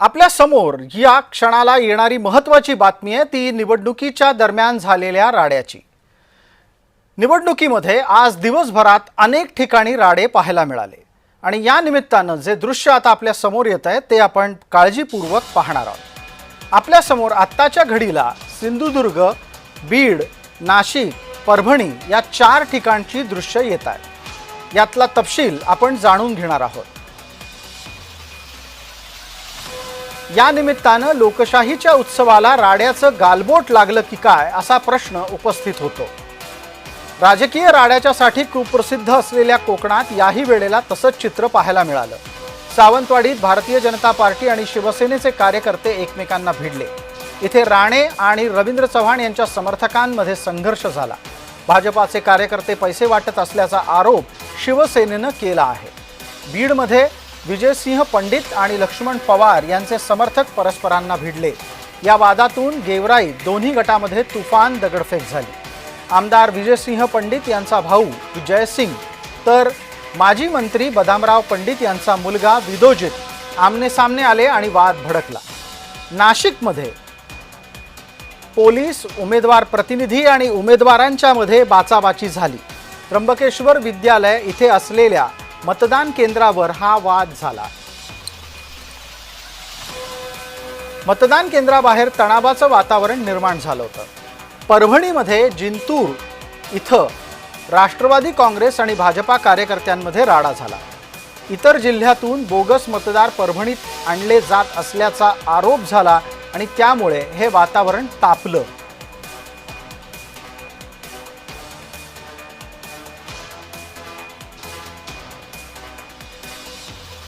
आपल्या समोर या क्षणाला येणारी महत्त्वाची बातमी आहे ती निवडणुकीच्या दरम्यान झालेल्या राड्याची। निवडणुकीमध्ये आज दिवसभरात अनेक ठिकाणी राडे पाहायला मिळाले आणि या निमित्तानं जे दृश्य आता आपल्या समोर येत आहे ते आपण काळजीपूर्वक पाहणार आहोत। आपल्या समोर आत्ताच्या घडीला सिंधुदुर्ग, बीड, नाशिक, परभणी या 4 ठिकाणची दृश्य येत आहेत। यातला तपशील आपण जाणून घेणार आहोत। या निमित्तानं लोकशाहीच्या उत्सवाला राड्याचं गालबोट लागलं की काय असा प्रश्न उपस्थित होतो। राजकीय राड्याच्यासाठी खूप प्रसिद्ध असलेल्या कोकणात याही वेळेला तसंच चित्र पाहायला मिळालं। सावंतवाडीत भारतीय जनता पार्टी आणि शिवसेनेचे कार्यकर्ते एकमेकांना भिडले। इथे राणे आणि रवींद्र चव्हाण यांच्या समर्थकांमध्ये संघर्ष झाला। भाजपाचे कार्यकर्ते पैसे वाटत असल्याचा आरोप शिवसेनेनं केला आहे। बीडमध्ये विजयसिंह पंडित आणि लक्ष्मण पवार यांचे समर्थक परस्परांना भिडले। या वादातून गेवराईत दोन्ही गटामध्ये तुफान दगडफेक झाली। आमदार विजयसिंह पंडित यांचा भाऊ जयसिंग तर माजी मंत्री बदामराव पंडित यांचा मुलगा विदोजित आमने सामने आले आणि वाद भडकला। नाशिकमध्ये पोलीस, उमेदवार प्रतिनिधी आणि उमेदवारांच्या मध्ये बाचाबाची झाली। त्र्यंबकेश्वर विद्यालय इथे असलेल्या मतदान केंद्रावर हा वाद झाला। मतदान केंद्राबाहेर तणावाचं वातावरण निर्माण झालं होतं। परभणीमध्ये जिंतूर इथं राष्ट्रवादी काँग्रेस आणि भाजपा कार्यकर्त्यांमध्ये राडा झाला। इतर जिल्ह्यातून बोगस मतदार परभणीत आणले जात असल्याचा आरोप झाला आणि त्यामुळे हे वातावरण तापलं।